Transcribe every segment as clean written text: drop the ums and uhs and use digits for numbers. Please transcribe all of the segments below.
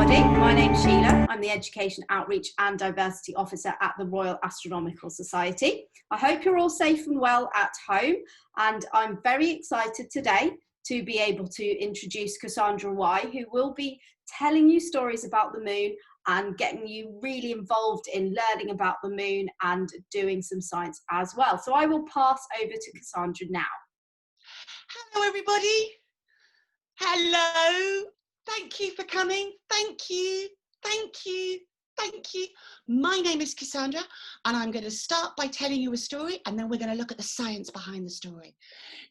everybody. My name's Sheila. I'm the Education Outreach and Diversity Officer at the Royal Astronomical Society. I hope you're all safe and well at home, and I'm very excited today to be able to introduce Cassandra Wye, who will be telling you stories about the moon and getting you really involved in learning about the moon and doing some science as well. So I will pass over to Cassandra now. Hello everybody. Hello. Thank you for coming. Thank you. Thank you. Thank you. My name is Cassandra, and I'm going to start by telling you a story, and then we're going to look at the science behind the story.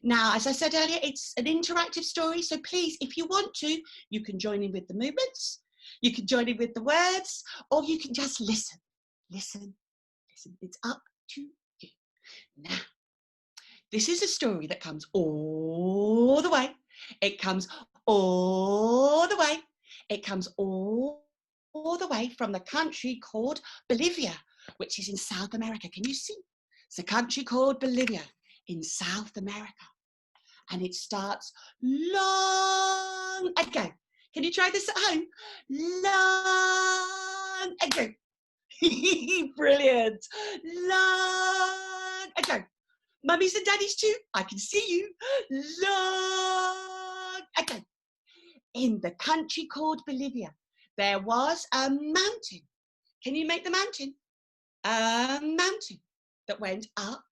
Now, as I said earlier, it's an interactive story, so please, if you want to, you can join in with the movements, you can join in with the words, or you can just listen. Listen, listen. It's up to you. Now, this is a story that comes all the way. It comes all the way. It comes all the way from the country called Bolivia, which is in South America. Can you see? It's a country called Bolivia in South America. And it starts long ago. Can you try this at home? Long ago. Brilliant. Long ago. Mummies and daddies too, I can see you. Long ago. In the country called Bolivia, there was a mountain. Can you make the mountain? A mountain that went up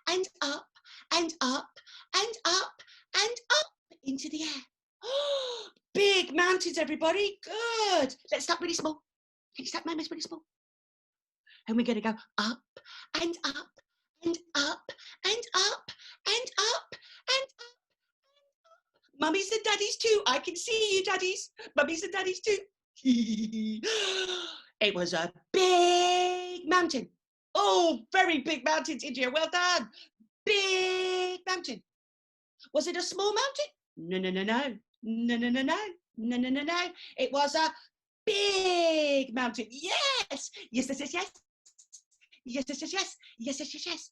and up and up and up and up into the air. Oh, big mountains, everybody. Good. Let's start really small. Can you start making really small? And we're going to go up and up and up and up and up and up. Mummies and daddies too. I can see you, daddies. Mummies and daddies too. It was a big mountain. Oh, very big mountains, India. Well done. Big mountain. Was it a small mountain? No, no, no, no. No, no, no, no. No, no, no, no. It was a big mountain. Yes. Yes, yes, yes, yes. Yes, yes, yes, yes. Yes, yes, yes, yes.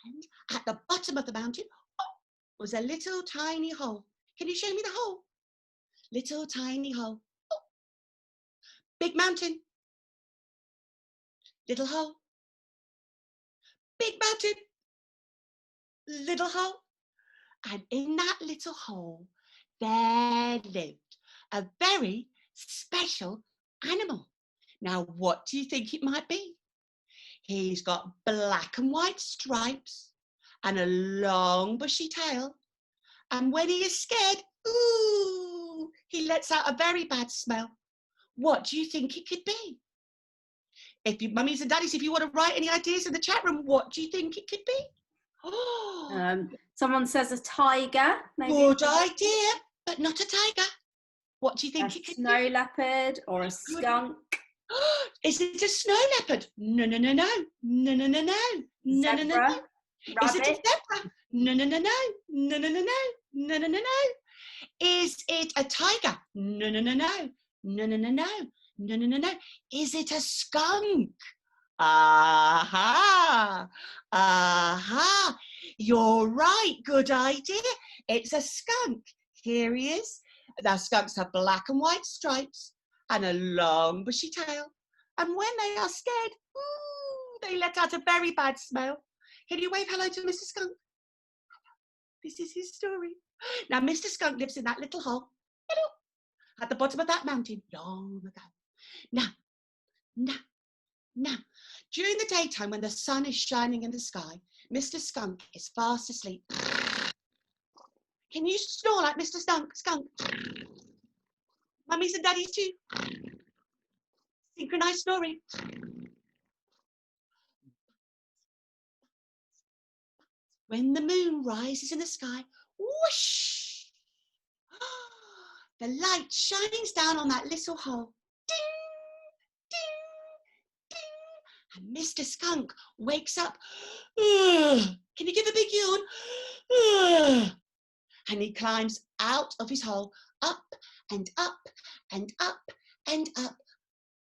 And at the bottom of the mountain was a little tiny hole. Can you show me the hole? Little tiny hole. Oh. Big mountain. Little hole. Big mountain. Little hole. And in that little hole, there lived a very special animal. Now, what do you think it might be? He's got black and white stripes and a long bushy tail. And when he is scared, ooh, he lets out a very bad smell. What do you think it could be? If you, mummies and daddies, if you want to write any ideas in the chat room, what do you think it could be? Oh, someone says a tiger. Maybe. Good idea, but not a tiger. What do you think it could be? A snow leopard or a skunk. Is it a snow leopard? No, no, no, no. No, no, no, no. No, no, no, no. Is it a zebra? No, no, no, no. No, no, no, no. No, no, no, no. Is it a tiger? No, no, no, no. No, no, no, no. No, no, no, no. Is it a skunk? Aha. Aha. You're right. Good idea. It's a skunk. Here he is. Now, skunks have black and white stripes and a long bushy tail. And when they are scared, ooh, they let out a very bad smell. Can you wave hello to Mr. Skunk? This is his story. Now, Mr. Skunk lives in that little hole, hello, at the bottom of that mountain long ago. Now, during the daytime when the sun is shining in the sky, Mr. Skunk is fast asleep. Can you snore like Mr. Skunk? Mummies and daddies too. Synchronized snoring. When the moon rises in the sky, whoosh! The light shines down on that little hole. Ding, ding, ding. And Mr. Skunk wakes up. Can you give a big yawn? And he climbs out of his hole, up and up and up and up.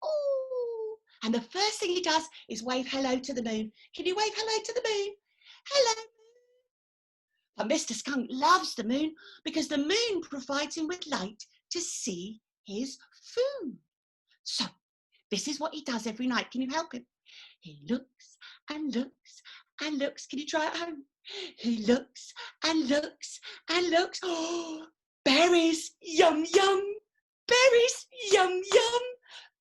Ooh. And the first thing he does is wave hello to the moon. Can you wave hello to the moon? Hello, moon. But Mr. Skunk loves the moon because the moon provides him with light to see his food. So this is what he does every night. Can you help him? He looks and looks and looks. Can you try it at home? He looks and looks and looks. Oh, berries, yum, yum. Berries, yum, yum.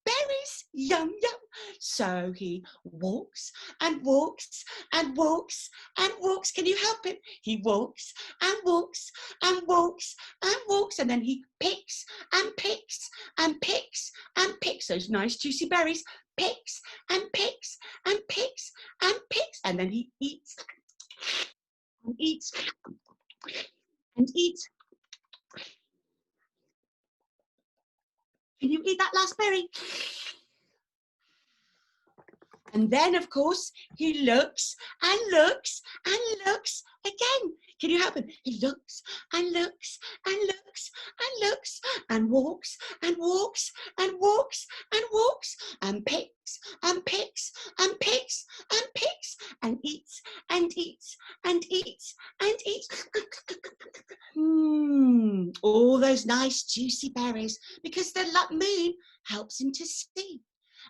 Berries, yum, yum. So he walks and walks and walks and walks. Can you help him? He walks and walks and walks and walks, and then he picks and picks and picks and picks those nice juicy berries. Picks and picks and picks and picks, and then he eats and eats and eats. Can you eat that last berry? And then, of course, he looks and looks and looks again. Can you help him? He looks and looks and looks and looks and walks and walks and walks and walks and picks and picks and picks and picks and eats and eats and eats and eats. All those nice juicy berries, because the moon helps him to see.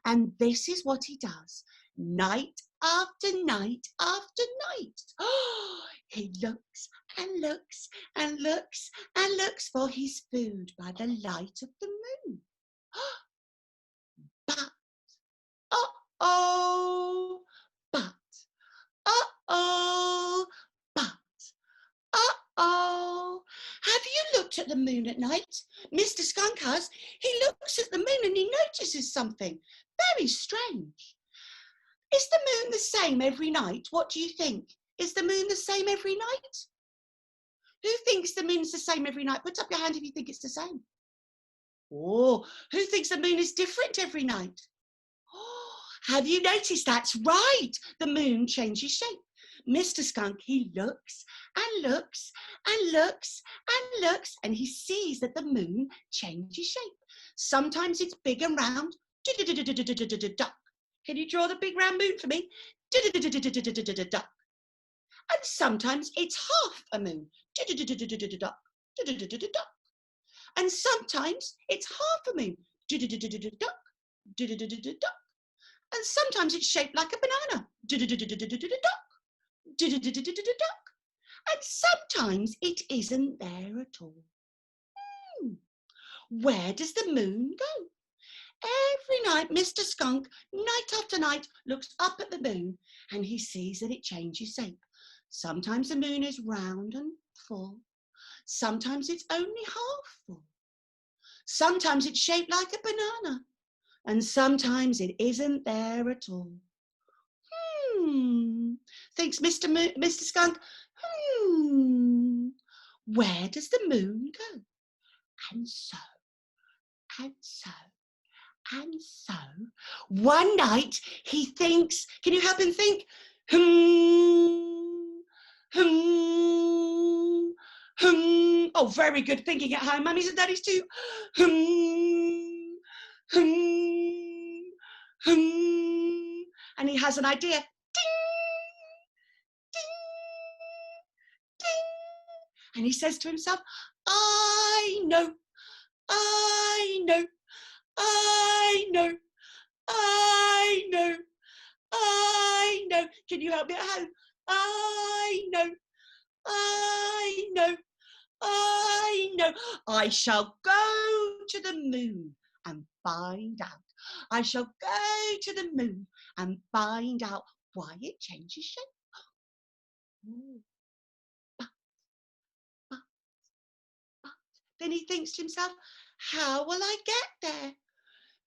And this is what he does night after night after night. Oh, he looks and looks and looks and looks for his food by the light of the moon. But, uh-oh, but, uh-oh, but, uh-oh. Have you looked at the moon at night? Mr. Skunk has. He looks at the moon and he notices something very strange. Is the moon the same every night? What do you think? Is the moon the same every night? Who thinks the moon's the same every night? Put up your hand if you think it's the same. Oh, who thinks the moon is different every night? Oh, have you noticed? That's right. The moon changes shape. Mr. Skunk, he looks and looks and looks and looks, and he sees that the moon changes shape. Sometimes it's big and round. Duck. Can you draw the big round moon for me? Duck. And sometimes it's half a moon. Duck. And sometimes it's half a moon. Duck. And sometimes it's shaped like a banana. Duck. And sometimes it isn't there at all. Where does the moon go? Every night, Mr. Skunk, night after night, looks up at the moon and he sees that it changes shape. Sometimes the moon is round and full. Sometimes it's only half full. Sometimes it's shaped like a banana. And sometimes it isn't there at all. Thinks Mr. Skunk. Where does the moon go? And so, one night he thinks, can you help him think? Oh, very good thinking at home, mummies and daddies too. And he has an idea. Ding, ding, ding. And he says to himself, I know. Can you help me at home? I know. I shall go to the moon and find out. I shall go to the moon and find out why it changes shape. But. Then he thinks to himself, how will I get there?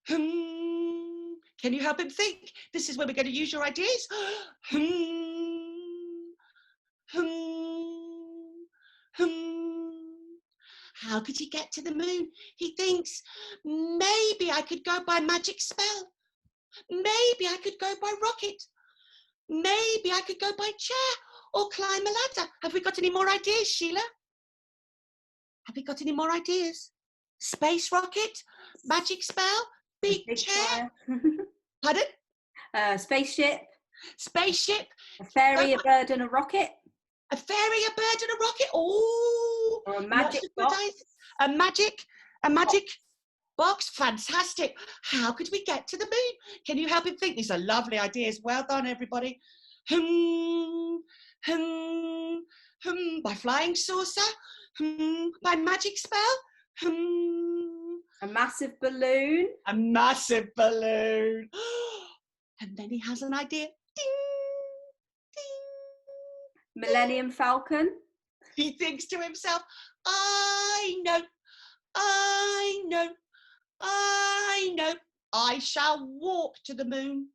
Can you help him think? This is where we're going to use your ideas. How could he get to the moon? He thinks, maybe I could go by magic spell. Maybe I could go by rocket. Maybe I could go by chair or climb a ladder. Have we got any more ideas, Sheila? Have we got any more ideas? Space rocket, magic spell, big chair. Pardon? Spaceship. Spaceship. A fairy, a bird and a rocket. A fairy, a bird, and a rocket. Oh, Or a magic box. A magic box. Fantastic. How could we get to the moon? Can you help him think? These are lovely ideas. Well done, everybody. By flying saucer. By magic spell. A massive balloon. A massive balloon. And then he has an idea. Ding, ding. Millennium Falcon. He thinks to himself, I know, I know, I know, I shall walk to the moon.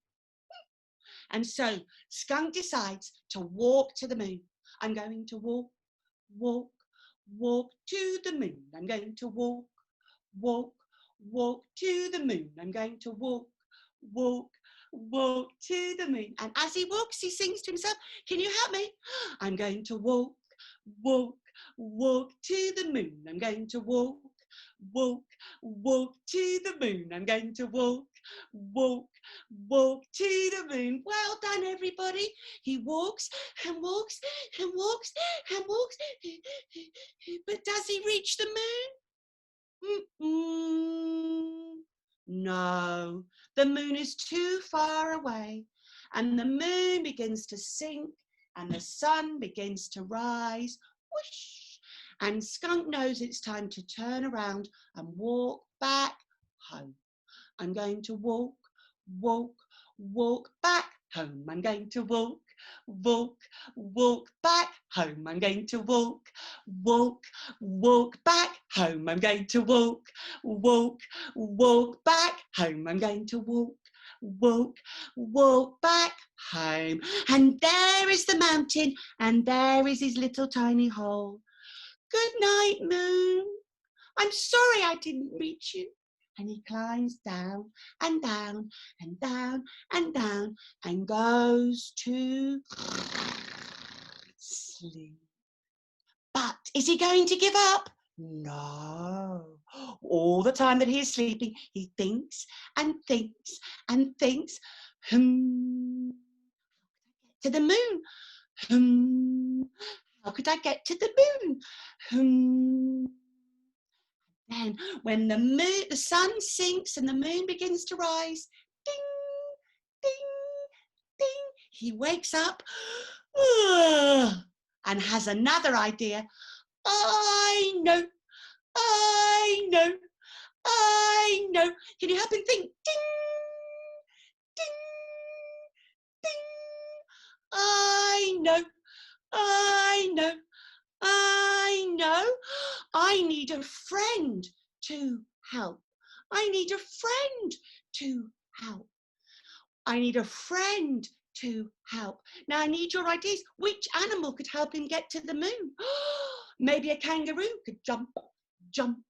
And so Skunk decides to walk to the moon. I'm going to walk, walk, walk to the moon. I'm going to walk, walk, walk to the moon. I'm going to walk, walk, walk to the moon. And as he walks, he sings to himself, can you help me? I'm going to walk, walk, walk to the moon. I'm going to walk, walk, walk to the moon. I'm going to walk, walk, walk to the moon. Well done, everybody. He walks and walks and walks and walks. But does he reach the moon? No, the moon is too far away, and the moon begins to sink and the sun begins to rise. Whoosh! And Skunk knows it's time to turn around and walk back home. I'm going to walk, walk, walk back home. I'm going to walk, walk, walk back home. I'm going to walk, walk, walk back home. I'm going to walk, walk, walk back home. I'm going to walk, walk, walk back home. And there is the mountain, and there is his little tiny hole. Good night, moon. I'm sorry I didn't reach you. And he climbs down and down and down and down and goes to sleep. But is he going to give up? No. All the time that he is sleeping, he thinks and thinks and thinks. To the moon. How could I get to the moon? Then when the sun sinks and the moon begins to rise, ding, ding, ding, he wakes up and has another idea. I know, I know, I know. Can you help him think? Ding, ding, ding. I know, I know, I know. I need a friend to help. I need a friend to help. I need a friend to help. Now I need your ideas. Which animal could help him get to the moon? Maybe a kangaroo could jump, jump,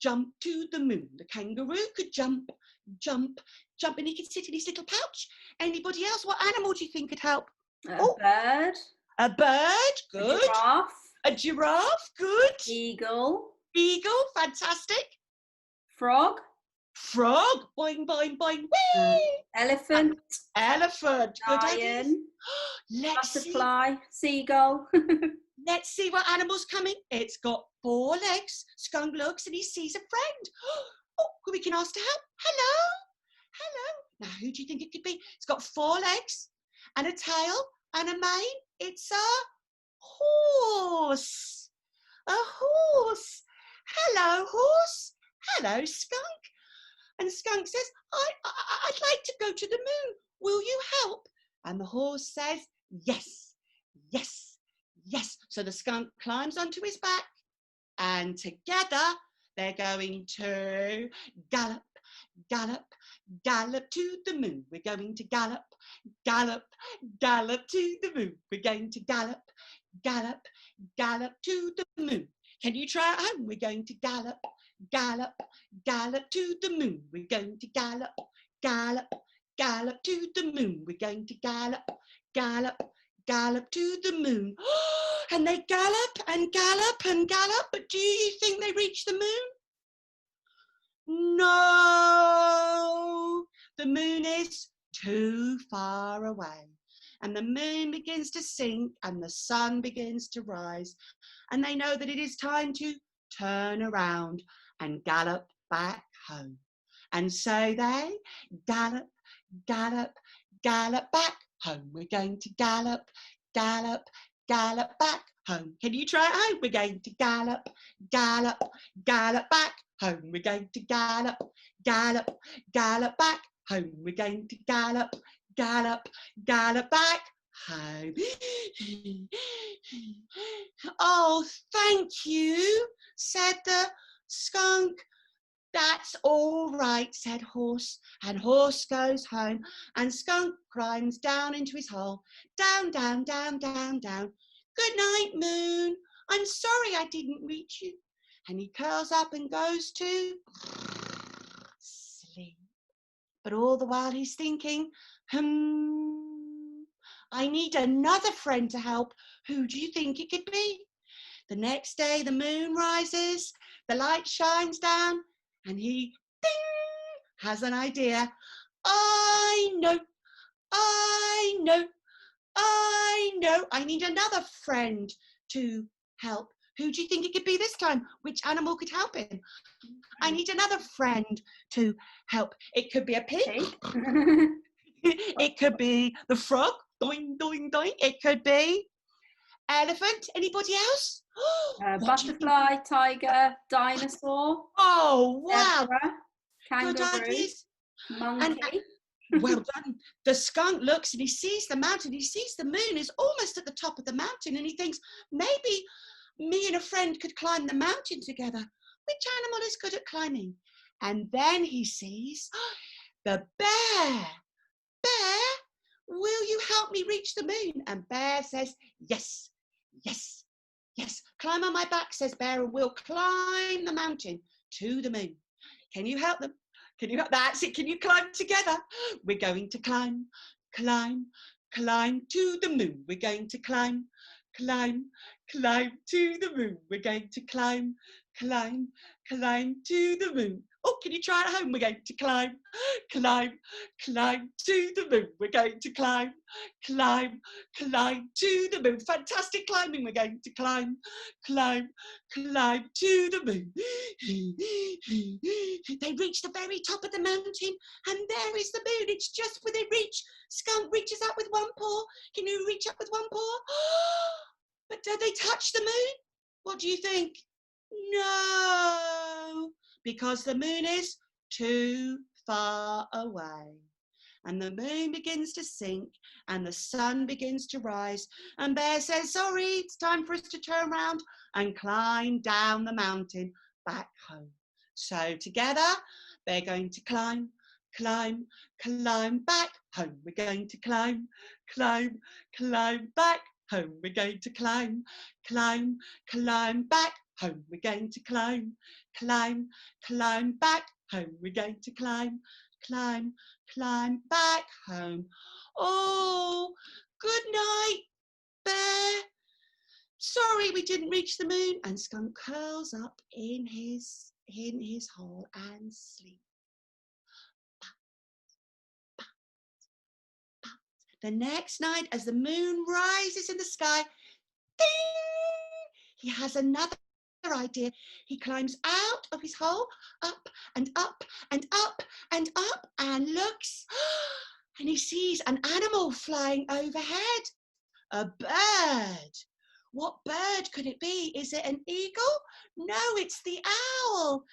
jump to the moon. The kangaroo could jump, jump, jump, and he could sit in his little pouch. Anybody else? What animal do you think could help? Bird. A bird, good. A giraffe. A giraffe, good. Eagle. Eagle, fantastic. Frog. Frog, boing, boing, boing, whee. Elephant. Elephant, good idea. Lion. Butterfly. Seagull. Let's see what animal's coming. It's got 4 legs. Skunk looks and he sees a friend. Oh, who we can ask to help. Hello, hello. Now, who do you think it could be? It's got 4 legs and a tail and a mane. It's a horse. A horse. Hello, horse. Hello, Skunk. And Skunk says, I'd like to go to the moon. Will you help? And the horse says, yes, yes, yes. So the skunk climbs onto his back and together they're going to gallop, gallop, gallop to the moon. We're going to gallop, gallop, gallop to the moon. We're going to gallop, gallop, gallop to the moon. Can you try at home? We're going to gallop, gallop, gallop to the moon. We're going to gallop, gallop, gallop to the moon. We're going to gallop, gallop, gallop to the moon. And they gallop and gallop and gallop, but do you think they reach the moon? No, the moon is too far away. and the moon begins to sink and the sun begins to rise, and they know that it is time to turn around and gallop back home. And so they gallop, gallop, gallop back home. We're going to gallop, gallop, gallop back home. Can you try it home? We're going to gallop, gallop, gallop back home. We're going to gallop, gallop, gallop back home. We're going to gallop, gallop, gallop back home. Oh, thank you, said the skunk. That's all right, said Horse, and Horse goes home, and Skunk climbs down into his hole. Down, down, down, down, down. Good night, Moon. I'm sorry I didn't reach you. And he curls up and goes to sleep. But all the while he's thinking, I need another friend to help. Who do you think it could be? The next day the moon rises, the light shines down, and he, ding, has an idea. I know, I need another friend to help. Who do you think it could be this time? Which animal could help him? I need another friend to help. It could be a pig. It could be the frog. Doing, doing, doing. It could be elephant. Anybody else? Butterfly, tiger, dinosaur. Oh, wow. Zebra, kangaroo, good ideas. monkey. Well done. The skunk looks and he sees the mountain. He sees the moon is almost at the top of the mountain, and he thinks, maybe me and a friend could climb the mountain together. Which animal is good at climbing? And then he sees the bear. Bear, will you help me reach the moon? And Bear says, yes, yes, yes. Climb on my back, says Bear, and we'll climb the mountain to the moon. Can you help them? Can you help? That's it. Can you climb together? We're going to climb, climb, climb to the moon. We're going to climb, climb, climb to the moon. We're going to climb, climb, climb to the moon. Oh, can you try it at home? We're going to climb, climb, climb to the moon. We're going to climb, climb, climb to the moon. Fantastic climbing. We're going to climb, climb, climb to the moon. They reach the very top of the mountain, and there is the moon. It's just within reach. Skunk reaches up with one paw. Can you reach up with one paw? But do they touch the moon? What do you think? No, because the moon is too far away. And the moon begins to sink and the sun begins to rise. And Bear says, sorry, it's time for us to turn around and climb down the mountain back home. So together, they're going to climb, climb, climb back home. We're going to climb, climb, climb back home. We're going to climb, climb, climb back home. We're going to climb, climb, climb back home. We're going to climb, climb, climb back home. Oh, good night, Bear. Sorry we didn't reach the moon. And Skunk curls up in his hole and sleeps. The next night, as the moon rises in the sky, ding, he has another idea. He climbs out of his hole, up and up and up and up, and looks, and he sees an animal flying overhead. A bird. What bird could it be? Is it an eagle? No, it's the owl.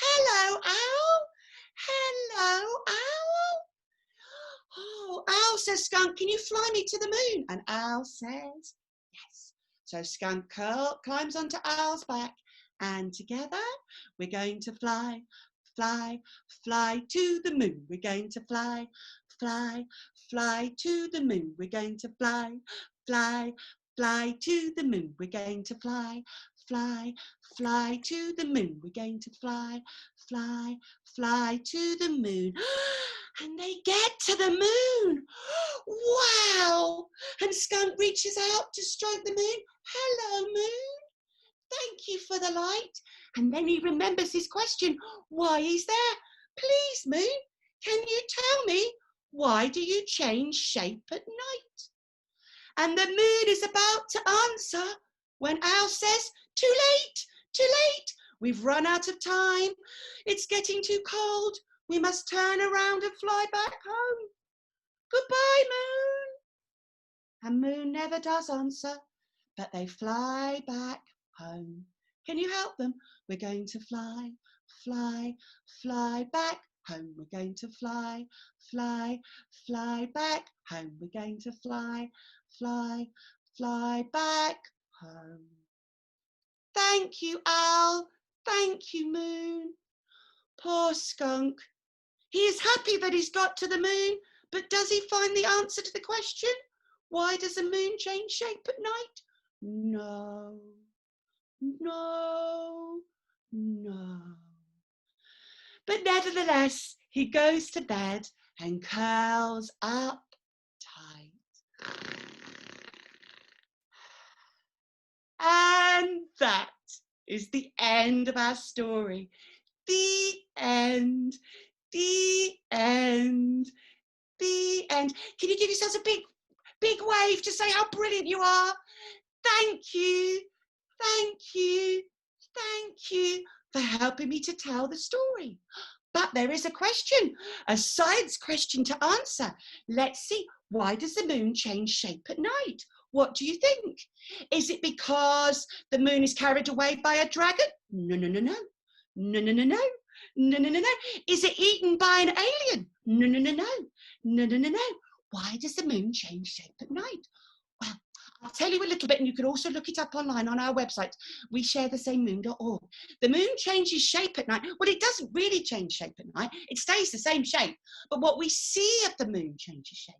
Hello, owl. Hello, owl. Oh, Owl, says Skunk, can you fly me to the moon? And Owl says, yes. So Skunk climbs onto Owl's back, and together we're going to fly, fly, fly to the moon. We're going to fly, fly, fly to the moon. We're going to fly, fly, fly to the moon. We're going to fly, fly, fly to the moon. We're going to fly, fly, fly to the moon. And they get to the moon. Wow! And Skunk reaches out to stroke the moon. Hello, moon. Thank you for the light. And then he remembers his question, why he's there. Please, moon, can you tell me, why do you change shape at night? And the moon is about to answer when Owl says, too late, too late. We've run out of time. It's getting too cold. We must turn around and fly back home. Goodbye, moon. And moon never does answer, but they fly back home. Can you help them? We're going to fly, fly, fly back home. We're going to fly, fly, fly back home. We're going to fly, fly, fly back home. Thank you, Owl. Thank you, Moon. Poor Skunk. He is happy that he's got to the moon, but does he find the answer to the question? Why does the moon change shape at night? No, no, no. But nevertheless, he goes to bed and curls up tight. And that is the end of our story. The end, the end, the end. Can you give yourselves a big wave to say how brilliant you are? Thank you, thank you, thank you for helping me to tell the story. But there is a question, a science question to answer. Let's see, why does the moon change shape at night? What do you think? Is it because the moon is carried away by a dragon? No, no, no, no. No, no, no, no. No, no, no, no. Is it eaten by an alien? No, no, no, no. No, no, no, no. Why does the moon change shape at night? Well, I'll tell you a little bit, and you can also look it up online on our website. We share the same moon.org. The moon changes shape at night. Well, it doesn't really change shape at night. It stays the same shape. But what we see of the moon changes shape.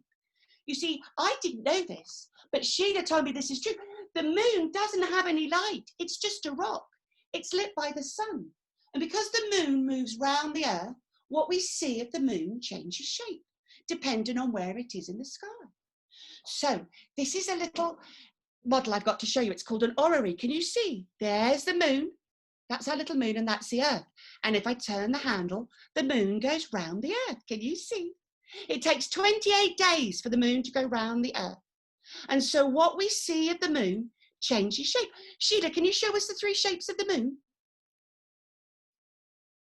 You see, I didn't know this, but Sheila told me this is true. The moon doesn't have any light. It's just a rock. It's lit by the sun. And because the moon moves round the earth, what we see of the moon changes shape, depending on where it is in the sky. So this is a little model I've got to show you. It's called an orrery. Can you see? There's the moon. That's our little moon, and that's the earth. And if I turn the handle, the moon goes round the earth. Can you see? It takes 28 days for the moon to go round the earth. And so what we see of the moon changes shape. Sheila, can you show us the three shapes of the moon?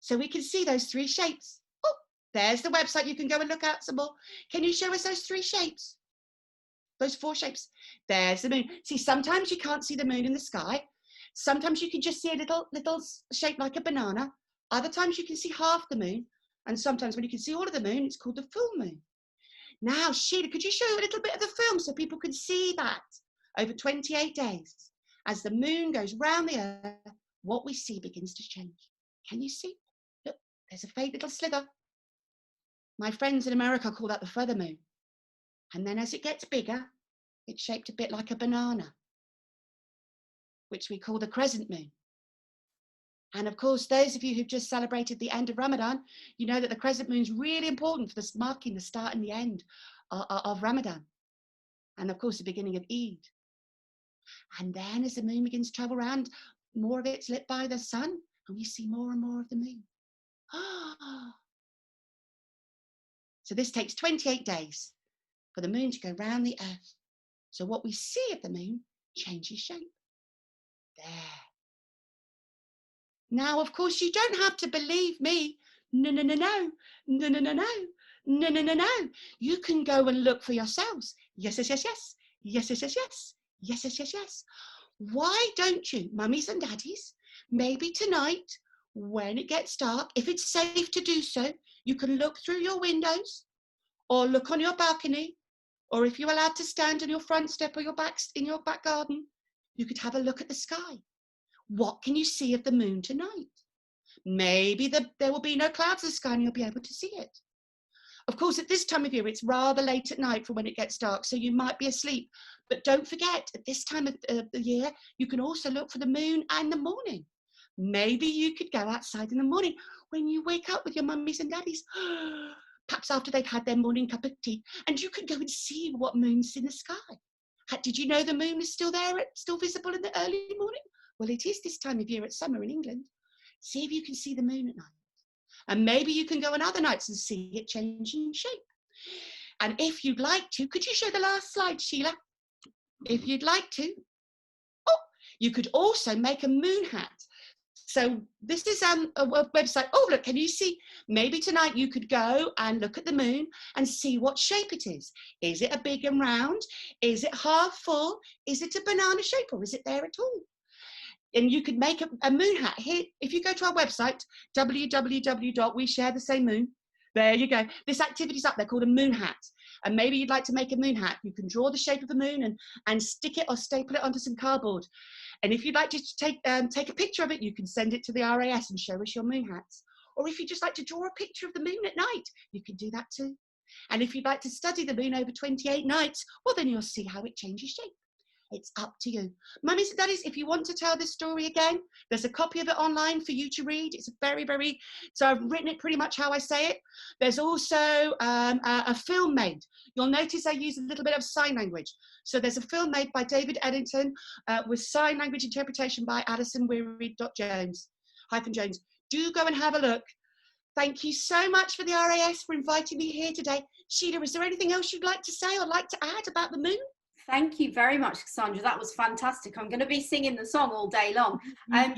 So we can see those three shapes. Oh, there's the website. You can go and look at some more. Can you show us those three shapes? Those four shapes. There's the moon. See, sometimes you can't see the moon in the sky. Sometimes you can just see a little shape like a banana. Other times you can see half the moon. And sometimes when you can see all of the moon, it's called the full moon. Now, Sheila, could you show a little bit of the film so people can see that over 28 days? As the moon goes round the earth, what we see begins to change. Can you see? Look, there's a faint little slither. My friends in America call that the feather moon. And then as it gets bigger, it's shaped a bit like a banana, which we call the crescent moon. And of course, those of you who've just celebrated the end of Ramadan, you know that the crescent moon is really important for this, marking the start and the end of Ramadan. And of course, the beginning of Eid. And then as the moon begins to travel around, more of it's lit by the sun, and we see more and more of the moon. So this takes 28 days for the moon to go round the earth. So what we see of the moon changes shape. There. Now, of course, you don't have to believe me. No, no, no, no, no, no, no, no, no, no, no, no. You can go and look for yourselves. Yes, yes, yes, yes. Yes, yes, yes, yes. Yes, yes, yes, yes. Why don't you, mummies and daddies, maybe tonight, when it gets dark, if it's safe to do so, you can look through your windows or look on your balcony, or if you're allowed to stand on your front step or in your back garden, you could have a look at the sky. What can you see of the moon tonight? Maybe there will be no clouds in the sky and you'll be able to see it. Of course, at this time of year, it's rather late at night for when it gets dark, so you might be asleep. But don't forget, at this time of the year, you can also look for the moon in the morning. Maybe you could go outside in the morning when you wake up with your mummies and daddies, perhaps after they've had their morning cup of tea, and you can go and see what moon's in the sky. Did you know the moon is still there, still visible in the early morning? Well, it is this time of year at summer in England. See if you can see the moon at night. And maybe you can go on other nights and see it changing shape. And if you'd like to, could you show the last slide, Sheila? if you'd like to. Oh, you could also make a moon hat. So this is a website. Oh, look, can you see? Maybe tonight you could go and look at the moon and see what shape it is. Is it a big and round? Is it half full? Is it a banana shape, or is it there at all? And you could make a moon hat. Here, if you go to our website, www.WeShareTheSameMoon, there you go. This activity's up there called a moon hat. And maybe you'd like to make a moon hat. You can draw the shape of the moon and stick it or staple it onto some cardboard. And if you'd like to take a picture of it, you can send it to the RAS and show us your moon hats. Or if you'd just like to draw a picture of the moon at night, you can do that too. And if you'd like to study the moon over 28 nights, well, then you'll see how it changes shape. It's up to you. Mummies and daddies, if you want to tell this story again, there's a copy of it online for you to read. It's so I've written it pretty much how I say it. There's also a film made. You'll notice I use a little bit of sign language. So there's a film made by David Eddington with sign language interpretation by Alison Weary-Jones. Do go and have a look. Thank you so much for the RAS for inviting me here today. Sheila, is there anything else you'd like to say or like to add about the moon? Thank you very much, Cassandra. That was fantastic. I'm going to be singing the song all day long.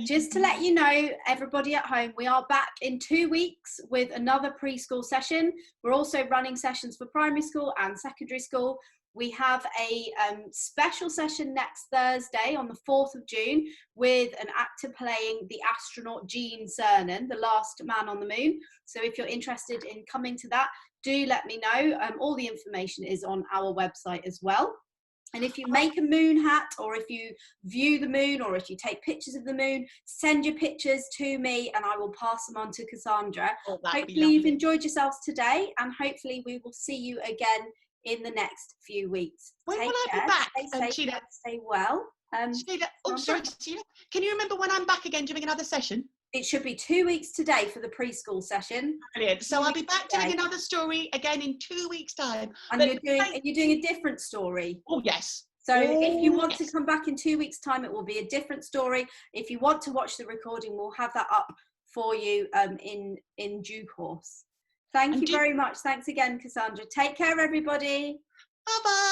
Just to let you know, everybody at home, we are back in 2 weeks with another preschool session. We're also running sessions for primary school and secondary school. We have a special session next Thursday on the 4th of June with an actor playing the astronaut Gene Cernan, the last man on the moon. So if you're interested in coming to that, do let me know. All the information is on our website as well. And if you make a moon hat, or if you view the moon, or if you take pictures of the moon, send your pictures to me and I will pass them on to Cassandra. Hopefully you've enjoyed yourselves today, and hopefully we will see you again in the next few weeks. When will I be back? Stay safe, stay well. Sheila, sorry, Sheila. Can you remember when I'm back again doing another session? It should be 2 weeks today for the preschool session. Brilliant. So I'll be back doing another story again in 2 weeks' time. And you're doing a different story. Oh, yes. So if you want to come back in 2 weeks' time, it will be a different story. If you want to watch the recording, we'll have that up for you in due course. Thank you very much. Thanks again, Cassandra. Take care, everybody. Bye-bye.